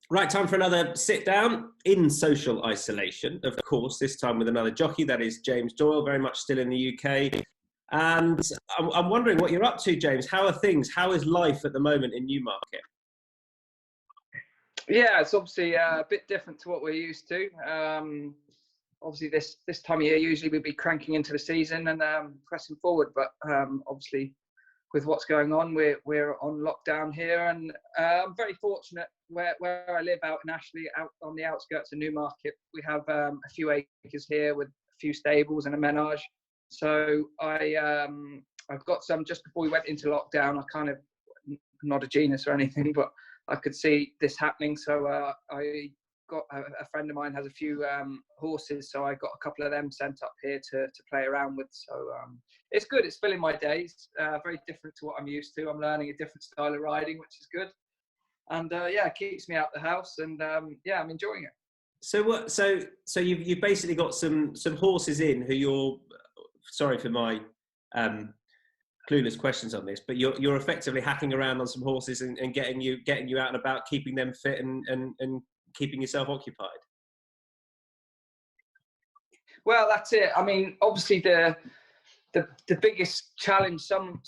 Right, time for another sit down in social isolation, of course, this time with another jockey. That is James Doyle, very much still in the UK. And I'm wondering what you're up to, James. How are things? How is life at the moment in Newmarket? Yeah, it's obviously a bit different to what we're used to. Obviously, this time of year, usually we'd be cranking into the season and pressing forward. But obviously, with what's going on, we're on lockdown here, and I'm very fortunate where I live out in Ashley, out on the outskirts of Newmarket. We have a few acres here with a few stables and a menage. So I've got some just before we went into lockdown. I kind of, not a genius or anything, but I could see this happening. So I got a friend of mine has a few horses, so I got a couple of them sent up here to play around with. So it's good. It's filling my days. Very different to what I'm used to. I'm learning a different style of riding, which is good. And yeah, it keeps me out the house, and yeah, I'm enjoying it. So what? So you've basically got some horses in who you're. Sorry for my clueless questions on this, but you're effectively hacking around on some horses and getting you out and about, keeping them fit and keeping yourself occupied. Well, that's it. I mean, obviously the biggest challenge some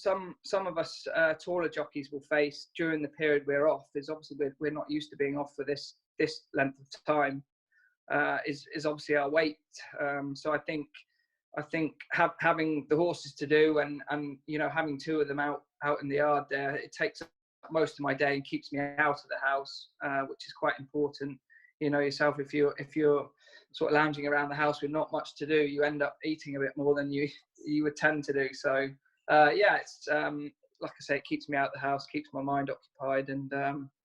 of us taller jockeys will face during the period we're off is obviously we're not used to being off for this length of time. Is obviously our weight. So I think having the horses to do and you know, having two of them out in the yard there, it takes up most of my day and keeps me out of the house, which is quite important. You know yourself, if you're sort of lounging around the house with not much to do, you end up eating a bit more than you would tend to do. So yeah, it's like I say, it keeps me out of the house, keeps my mind occupied, and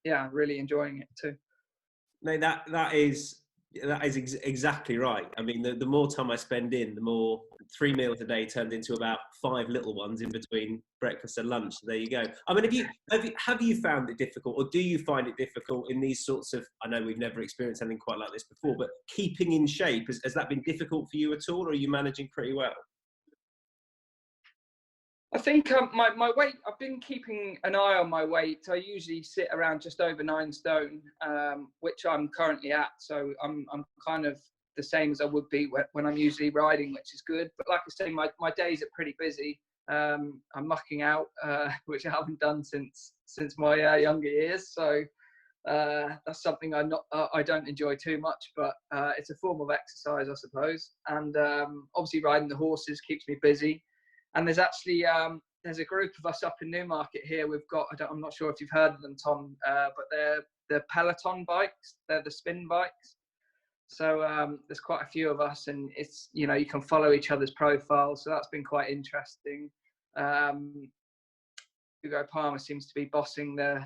yeah, really enjoying it too. No, that is exactly right. I mean, the more time I spend in, the more 3 meals a day turned into about 5 little ones in between breakfast and lunch. So there you go. I mean, have you found it difficult, or do you find it difficult in these sorts of? I know we've never experienced anything quite like this before, but keeping in shape, has that been difficult for you at all, or are you managing pretty well? I think my weight, I've been keeping an eye on my weight. I usually sit around just over 9 stone, which I'm currently at. So I'm kind of the same as I would be when I'm usually riding, which is good. But like I say, my days are pretty busy. I'm mucking out, which I haven't done since my younger years. So that's something I don't enjoy too much, but it's a form of exercise, I suppose. And obviously riding the horses keeps me busy. And there's actually there's a group of us up in Newmarket here. We've got, I'm not sure if you've heard of them, Tom, but they're the Peloton bikes. They're the spin bikes. So there's quite a few of us, and it's, you know, you can follow each other's profiles. So that's been quite interesting. Hugo Palmer seems to be bossing the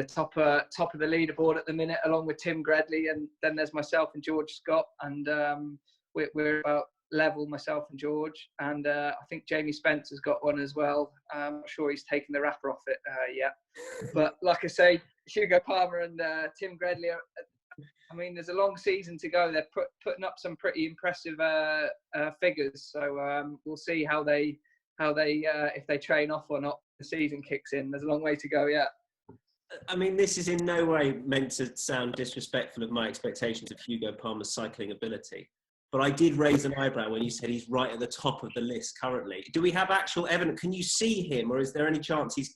top of the leaderboard at the minute, along with Tim Gredley, and then there's myself and George Scott, and we're about level, myself and George, and I think Jamie Spencer's got one as well. I'm not sure he's taken the wrapper off it yet, but like I say, Hugo Palmer and Tim Gredley I mean, there's a long season to go. They're putting up some pretty impressive figures, so we'll see how they if they train off or not. The season kicks in. There's a long way to go yet. I mean, this is in no way meant to sound disrespectful of my expectations of Hugo Palmer's cycling ability. But I did raise an eyebrow when you said he's right at the top of the list currently. Do we have actual evidence? Can you see him, or is there any chance he's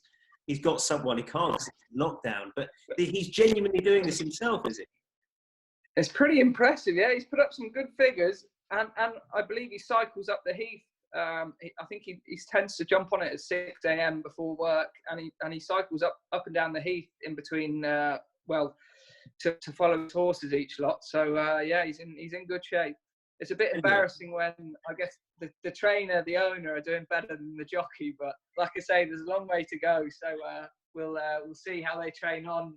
got someone he can't? It's lockdown, but he's genuinely doing this himself, is it? It's pretty impressive, yeah. He's put up some good figures, and I believe he cycles up the heath. I think he tends to jump on it at 6 a.m. before work, and he cycles up and down the heath in between. To follow his horses each lot. So yeah, he's in good shape. It's a bit embarrassing when I guess the trainer, the owner, are doing better than the jockey. But like I say, there's a long way to go. So we'll see how they train on.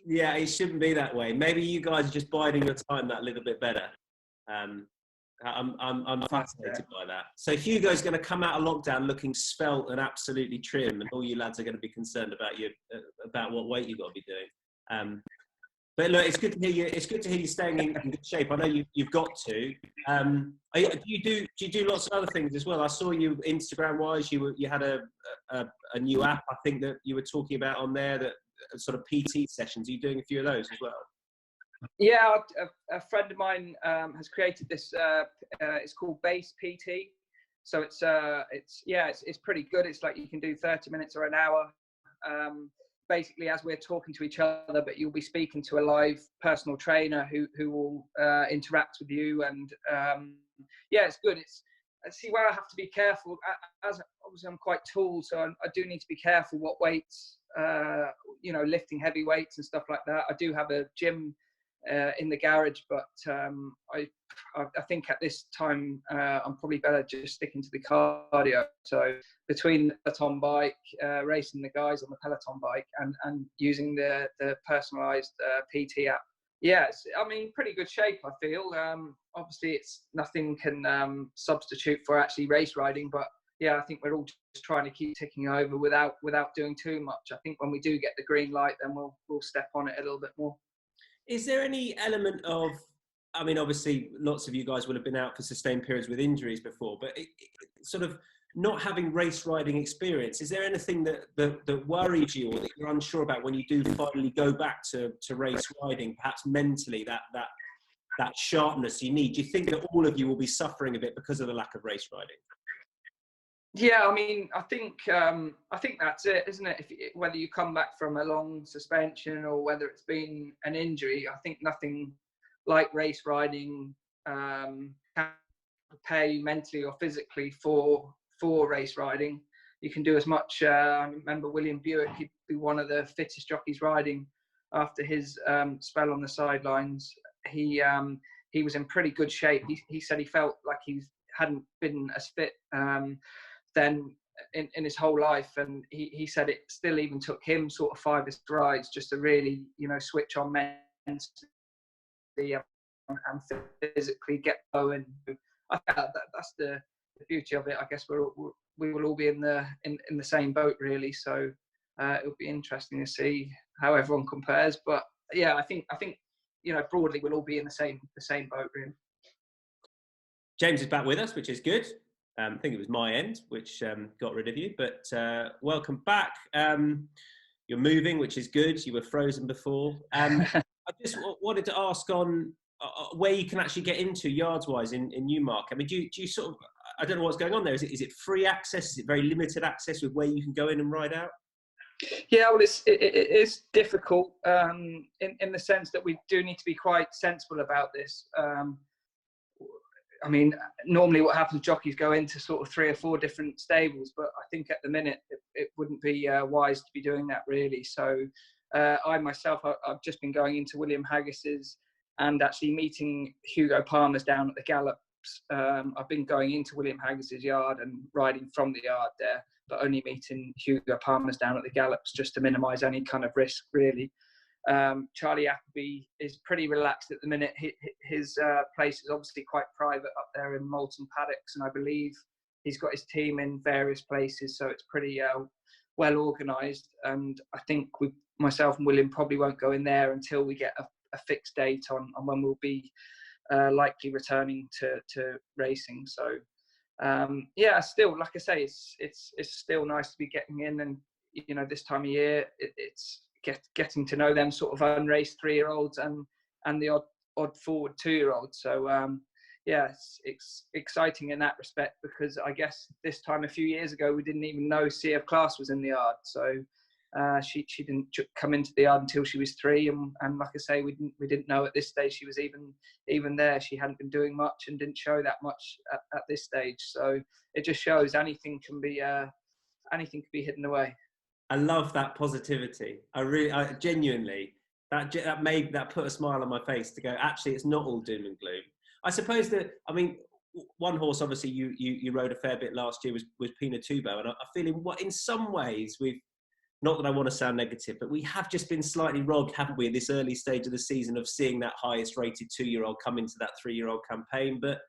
Yeah, it shouldn't be that way. Maybe you guys are just biding your time that little bit better. I'm fascinated by that. So Hugo's going to come out of lockdown looking svelte and absolutely trim, and all you lads are going to be concerned about what weight you've got to be doing. But look, it's good to hear you. It's good to hear you staying in good shape. I know you've got to. Do you do lots of other things as well? I saw you Instagram wise. You had a new app, I think, that you were talking about on there that sort of PT sessions? Are you doing a few of those as well? Yeah, a friend of mine has created this. It's called Base PT. So it's pretty good. It's like you can do 30 minutes or an hour, basically as we're talking to each other, but you'll be speaking to a live personal trainer who will interact with you. And it's good. See where I have to be careful. As obviously I'm quite tall, so I do need to be careful what weights, lifting heavy weights and stuff like that. I do have a gym in the garage, but I think at this time I'm probably better just sticking to the cardio. So between the Peloton bike, racing the guys on the Peloton bike, and using the personalised PT app. Yeah, I'm in pretty good shape, I feel. Obviously, it's nothing can substitute for actually race riding, but yeah, I think we're all just trying to keep ticking over without doing too much. I think when we do get the green light, then we'll step on it a little bit more. Is there any element of, I mean, obviously, lots of you guys will have been out for sustained periods with injuries before, but sort of not having race riding experience, is there anything that worries you or that you're unsure about when you do finally go back to race riding, perhaps mentally, that sharpness you need? Do you think that all of you will be suffering a bit because of the lack of race riding? Yeah, I mean, I think that's it, isn't it? Whether you come back from a long suspension or whether it's been an injury, I think nothing like race riding can prepare you mentally or physically for race riding. You can do as much. I remember William Buick; he'd be one of the fittest jockeys riding after his spell on the sidelines. He was in pretty good shape. He said he felt like he hadn't been as fit then in his whole life, and he said it still even took him sort of 5 rides just to really switch on mentally and physically get going. I think that's the beauty of it. I guess we will all be in the same boat really, so it'll be interesting to see how everyone compares. But yeah, I think broadly we'll all be in the same boat really. James is back with us, which is good. I think it was my end which got rid of you, but welcome back. You're moving, which is good. You were frozen before. I just wanted to ask on where you can actually get into yards-wise in Newmarket. I mean, do you sort of, I don't know what's going on there. Is it free access? Is it very limited access with where you can go in and ride out? Yeah, well, it is difficult in the sense that we do need to be quite sensible about this. I mean, normally what happens, jockeys go into sort of 3 or 4 different stables, but I think at the minute it wouldn't be wise to be doing that really. So I myself, I've just been going into William Haggis's and actually meeting Hugo Palmer's down at the Gallops. I've been going into William Haggis's yard and riding from the yard there, but only meeting Hugo Palmer's down at the Gallops just to minimise any kind of risk really. Charlie Appleby is pretty relaxed at the minute. His place is obviously quite private up there in Moulton Paddocks, and I believe he's got his team in various places, so it's pretty well organised. And I think myself and William probably won't go in there until we get a fixed date on when we'll be likely returning to racing. So still, like I say, it's still nice to be getting in, and this time of year it's getting to know them sort of unraced 3-year-olds and the odd forward 2-year-olds. So it's exciting in that respect, because I guess this time a few years ago we didn't even know Sea of Class was in the yard. So she didn't come into the yard until she was 3, and like I say, we didn't know at this stage she was even there. She hadn't been doing much and didn't show that much at this stage. So it just shows anything can be hidden away. I love that positivity. I genuinely, that put a smile on my face to go, actually, it's not all doom and gloom. I suppose that, I mean, one horse, obviously, you rode a fair bit last year was Pinatubo, and I feel in some ways not that I want to sound negative, but we have just been slightly robbed, haven't we, at this early stage of the season of seeing that highest rated 2-year-old come into that 3-year-old campaign. But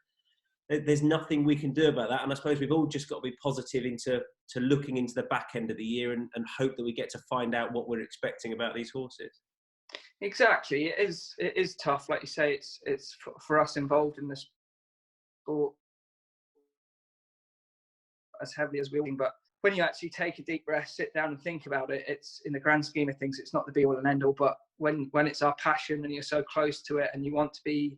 there's nothing we can do about that. And I suppose we've all just got to be positive into looking into the back end of the year and hope that we get to find out what we're expecting about these horses. Exactly. It is tough. Like you say, it's for us involved in the sport as heavily as we're, but when you actually take a deep breath, sit down and think about it, it's, in the grand scheme of things, it's not the be all and end all. But when it's our passion and you're so close to it and you want to be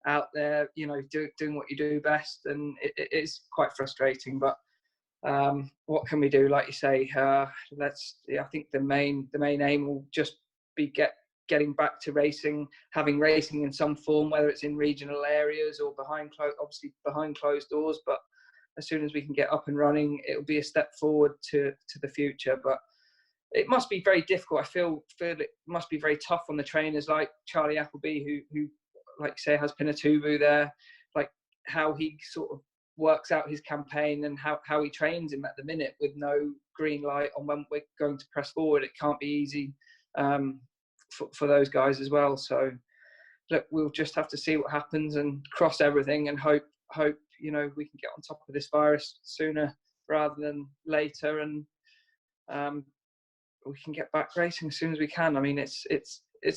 out there, you know, doing what you do best, and it is quite frustrating. But what can we do? Like you say, I think the main aim will just be getting back to racing, having racing in some form, whether it's in regional areas or behind closed doors. But as soon as we can get up and running, it'll be a step forward to the future. But it must be very difficult. I feel it must be very tough on the trainers like Charlie Appleby, who like you say, has Pinatubo there, like how he sort of works out his campaign and how he trains him at the minute with no green light on when we're going to press forward. It can't be easy for those guys as well. So look, we'll just have to see what happens and cross everything and hope you know, we can get on top of this virus sooner rather than later, and we can get back racing as soon as we can. I mean, it's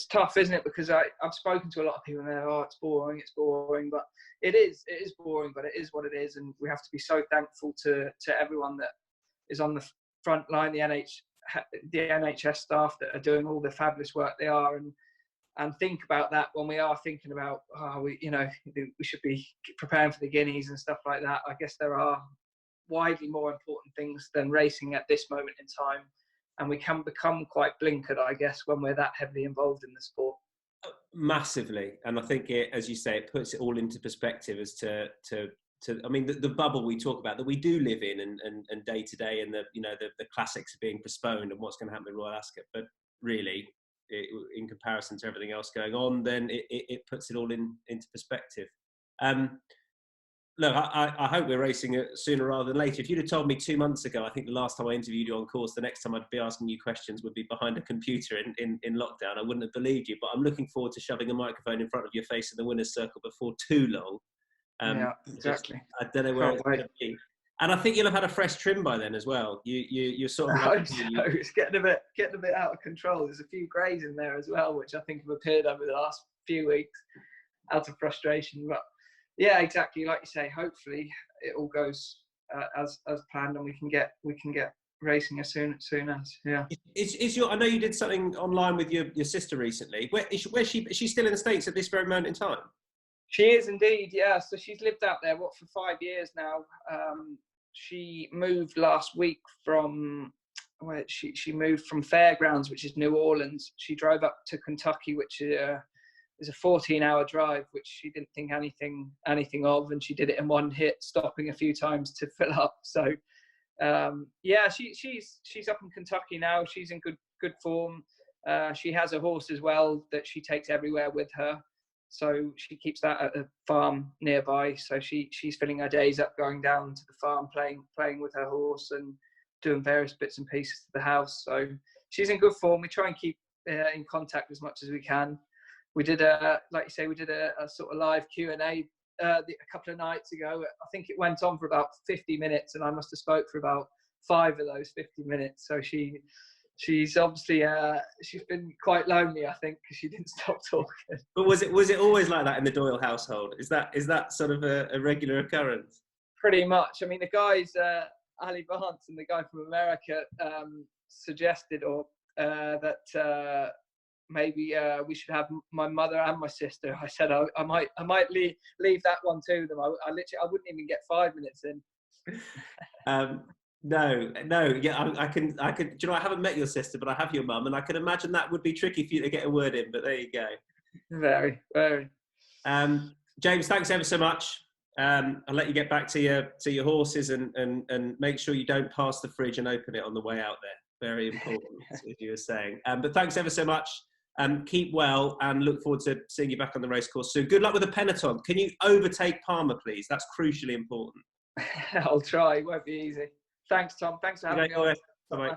tough, isn't it? Because I've spoken to a lot of people and they're, oh, it's boring, but it is boring, but it is what it is, and we have to be so thankful to everyone that is on the front line, the NHS staff that are doing all the fabulous work they are, and think about that when we are thinking about, we should be preparing for the Guineas and stuff like that. I guess there are widely more important things than racing at this moment in time, and we can become quite blinkered, I guess, when we're that heavily involved in the sport. Massively, and I think it, as you say, it puts it all into perspective as to I mean, the bubble we talk about that we do live in, and day to day, and the classics are being postponed and what's going to happen with Royal Ascot, but really, in comparison to everything else going on, then it puts it all into perspective. Look, I hope we're racing it sooner rather than later. If you'd have told me 2 months ago, I think the last time I interviewed you on course, the next time I'd be asking you questions would be behind a computer in lockdown, I wouldn't have believed you. But I'm looking forward to shoving a microphone in front of your face in the winner's circle before too long. Yeah, exactly. I don't know where it's going to be. And I think you'll have had a fresh trim by then as well. You're sort of. I hope so. It's getting a bit out of control. There's a few greys in there as well, which I think have appeared over the last few weeks out of frustration. But yeah, exactly. Like you say, hopefully it all goes as planned, and we can get racing as soon as. Yeah. I know you did something online with your sister recently. Is she still in the States at this very moment in time? She is indeed, yeah. So she's lived out there, for 5 years now. She moved last week from she moved from Fairgrounds, which is New Orleans. She drove up to Kentucky, which is a 14-hour drive, which she didn't think anything of, and she did it in one hit, stopping a few times to fill up. So yeah, she's up in Kentucky now. She's in good form. She has a horse as well that she takes everywhere with her. So she keeps that at a farm nearby. So she's filling her days up, going down to the farm, playing with her horse and doing various bits and pieces to the house. So she's in good form. We try and keep in contact as much as we can. We did like you say, we did a sort of live Q&A a couple of nights ago. I think it went on for about 50 minutes, and I must have spoke for about 5 of those 50 minutes. So she's obviously she's been quite lonely, I think, because she didn't stop talking. But was it always like that in the Doyle household? Is that sort of a regular occurrence? Pretty much. I mean, the guys, Ali Barnes and the guy from America, suggested that maybe we should have my mother and my sister. I said I might leave that one to them. I wouldn't even get 5 minutes in. No. Yeah, I can. Do you know, I haven't met your sister, but I have your mum, and I can imagine that would be tricky for you to get a word in. But there you go. Very, very. James, thanks ever so much. I'll let you get back to your horses and make sure you don't pass the fridge and open it on the way out there. Very important, as you were saying. But thanks ever so much. Keep well, and look forward to seeing you back on the racecourse soon. Good luck with the Peloton. Can you overtake Palmer, please? That's crucially important. I'll try. It won't be easy. Thanks, Tom. Thanks for having me on. Bye-bye.